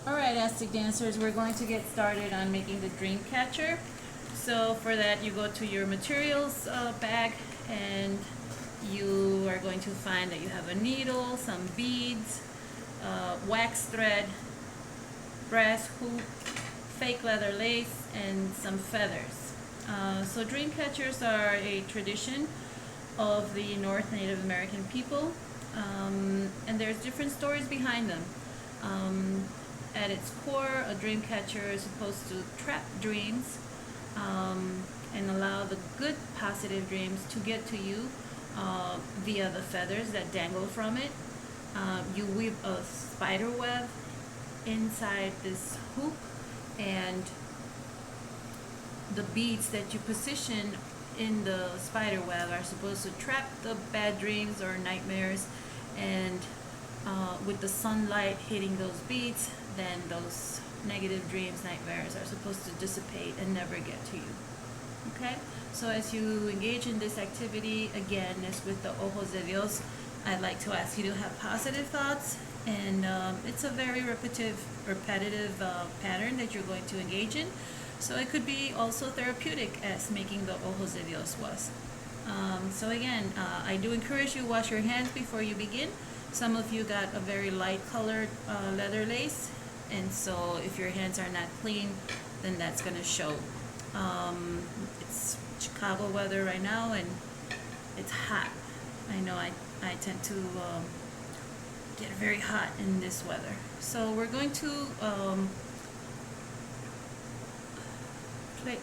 Alright, Aztec dancers, we're going to get started on making the dream catcher. So for that, you go to your materials bag, and you are going to find that you have a needle, some beads, wax thread, brass hoop, fake leather lace, and some feathers. So dream catchers are a tradition of the North Native American people, and there's different stories behind them. At its core, a dream catcher is supposed to trap dreams and allow the good positive dreams to get to you via the feathers that dangle from it. You weave a spider web inside this hoop, and the beads that you position in the spider web are supposed to trap the bad dreams or nightmares, and with the sunlight hitting those beads, then those negative dreams, nightmares are supposed to dissipate and never get to you. Okay? So as you engage in this activity, again, as with the Ojos de Dios, I'd like to ask you to have positive thoughts, and it's a very repetitive pattern that you're going to engage in. So it could be also therapeutic as making the Ojos de Dios was. So again, I do encourage you to wash your hands before you begin. Some of you got a very light colored leather lace, and so if your hands are not clean, then that's going to show. It's Chicago weather right now, and it's hot. I know I tend to get very hot in this weather. So we're going to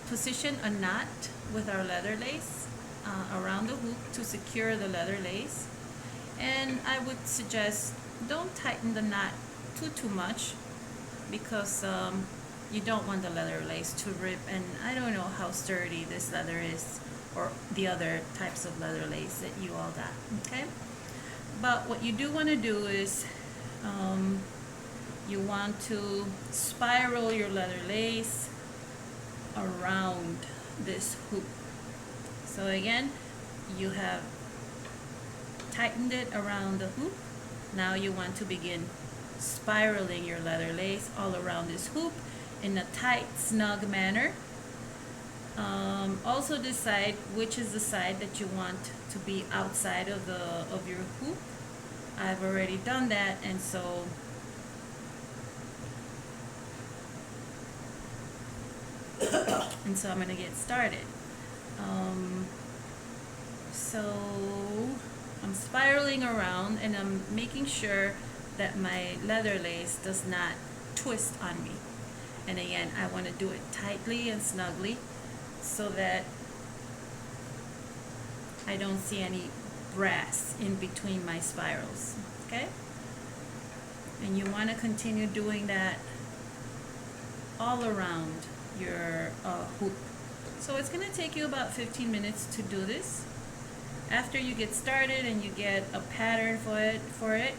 position a knot with our leather lace around the hoop to secure the leather lace. And I would suggest don't tighten the knot too much, because you don't want the leather lace to rip, and I don't know how sturdy this leather is or the other types of leather lace that you all got, okay? But what you do want to do is you want to spiral your leather lace around this hoop. So again, you have tightened it around the hoop. Now you want to begin spiraling your leather lace all around this hoop in a tight, snug manner. Also decide which is the side that you want to be outside of your hoop. I've already done that, and so I'm going to get started. So I'm spiraling around, and I'm making sure that my leather lace does not twist on me. And again, I want to do it tightly and snugly so that I don't see any brass in between my spirals. Okay? And you want to continue doing that all around your hoop. So it's going to take you about 15 minutes to do this. After you get started and you get a pattern for it,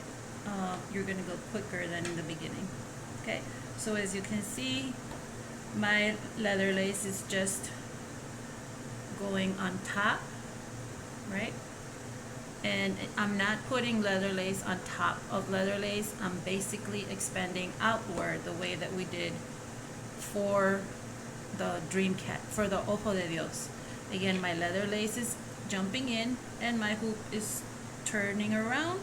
you're going to go quicker than in the beginning. Okay? So as you can see, my leather lace is just going on top, right? And I'm not putting leather lace on top of leather lace. I'm basically expanding outward the way that we did for the dream cat, for the Ojo de Dios. Again, my leather lace is jumping in, and my hoop is turning around,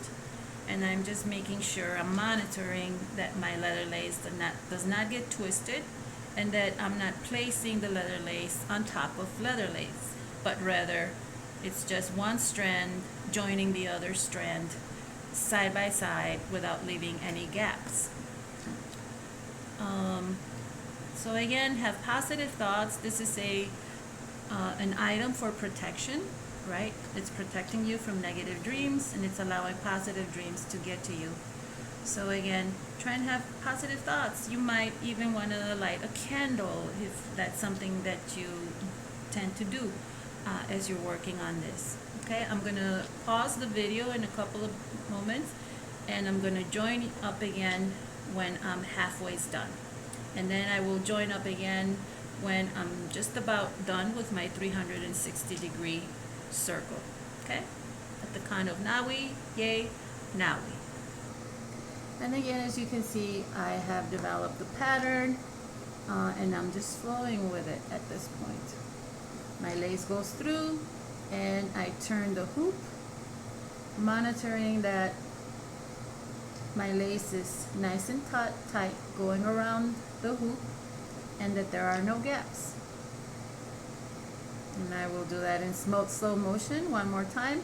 and I'm just making sure, I'm monitoring that my leather lace does not get twisted, and that I'm not placing the leather lace on top of leather lace, but rather it's just one strand joining the other strand side by side without leaving any gaps. So again, have positive thoughts. This is an item for protection, right? It's protecting you from negative dreams, and it's allowing positive dreams to get to you. So again, try and have positive thoughts. You might even want to light a candle if that's something that you tend to do as you're working on this. Okay, I'm going to pause the video in a couple of moments, and I'm going to join up again when I'm halfway done. And then I will join up again when I'm just about done with my 360-degree circle. Okay? At the count of Nawi, yay, Nawi. And again, as you can see, I have developed the pattern and I'm just flowing with it at this point. My lace goes through and I turn the hoop, monitoring that my lace is nice and tight going around the hoop and that there are no gaps. And I will do that in slow motion one more time.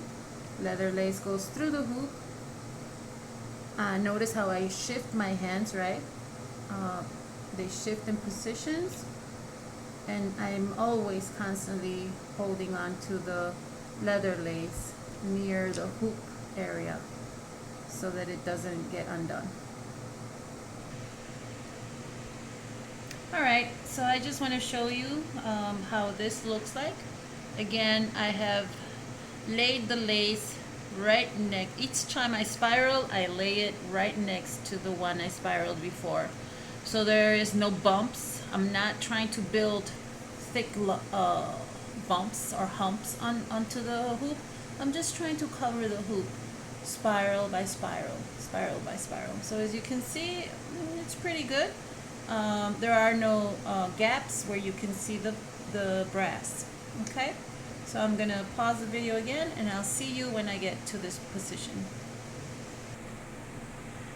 Leather lace goes through the hoop. Notice how I shift my hands, right? They shift in positions, and I'm always constantly holding on to the leather lace near the hoop area so that it doesn't get undone. Alright, so I just want to show you how this looks like. Again, I have laid the lace right next. Each time I spiral, I lay it right next to the one I spiraled before. So there is no bumps. I'm not trying to build thick bumps or humps onto the hoop. I'm just trying to cover the hoop spiral by spiral, spiral by spiral. So as you can see, it's pretty good. There are no gaps where you can see the brass. Okay, so I'm gonna pause the video again and I'll see you when I get to this position.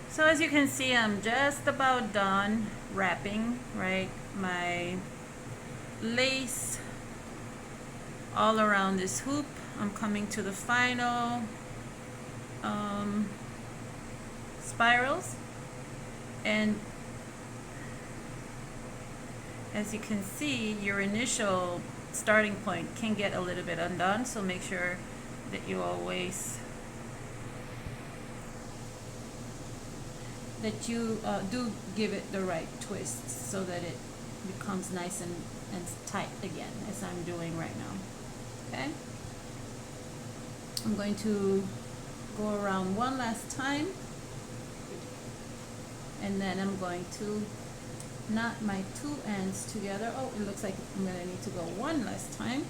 So as you can see, I'm just about done wrapping, right, my lace all around this hoop. I'm coming to the final spirals, and as you can see, your initial starting point can get a little bit undone, so make sure that you always do give it the right twist so that it becomes nice and tight again, as I'm doing right now. Okay, I'm going to go around one last time, and then I'm going to knot my two ends together. Oh, it looks like I'm going to need to go one last time.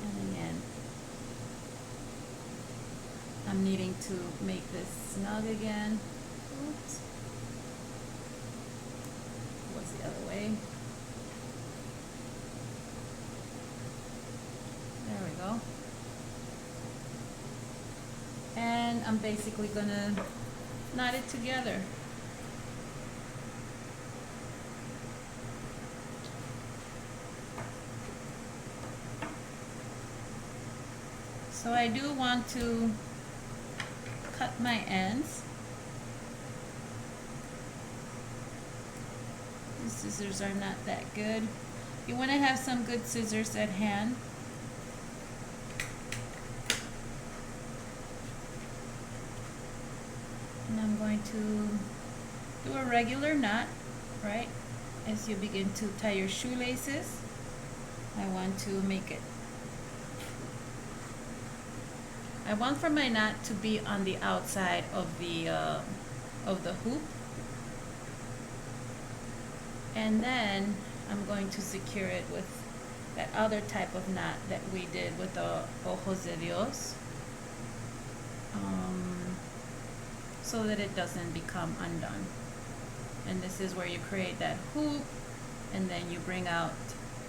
And again, I'm needing to make this snug again. Oops. What's the other way? There we go. And I'm basically gonna knot it together. So I do want to cut my ends. The scissors are not that good. You want to have some good scissors at hand. And I'm going to do a regular knot, right? As you begin to tie your shoelaces, I want to make it. I want for my knot to be on the outside of the hoop, and then I'm going to secure it with that other type of knot that we did with the ojos de Dios, so that it doesn't become undone. And this is where you create that hoop, and then you bring out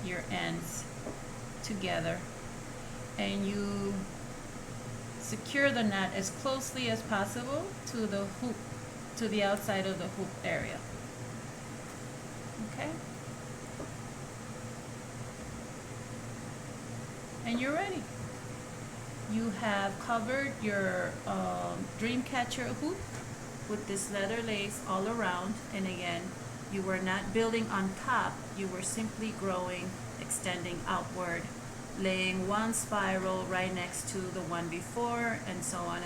your ends together, and you secure the knot as closely as possible to the hoop, to the outside of the hoop area. Okay? And you're ready. You have covered your dream catcher hoop with this leather lace all around, and again, you were not building on top, you were simply growing, extending outward, laying one spiral right next to the one before, and so on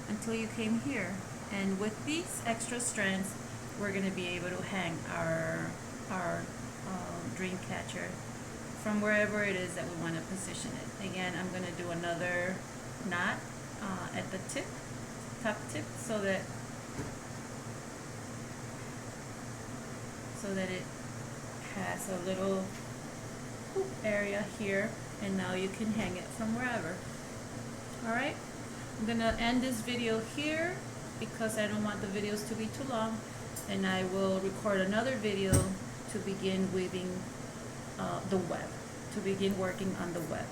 until you came here. And with these extra strands, we're going to be able to hang our dream catcher from wherever it is that we want to position it. Again, I'm going to do another knot at the tip, top tip, so that it has a little hoop area here, and now you can hang it from wherever. Alright, I'm gonna end this video here because I don't want the videos to be too long, and I will record another video to begin weaving the web, to begin working on the web.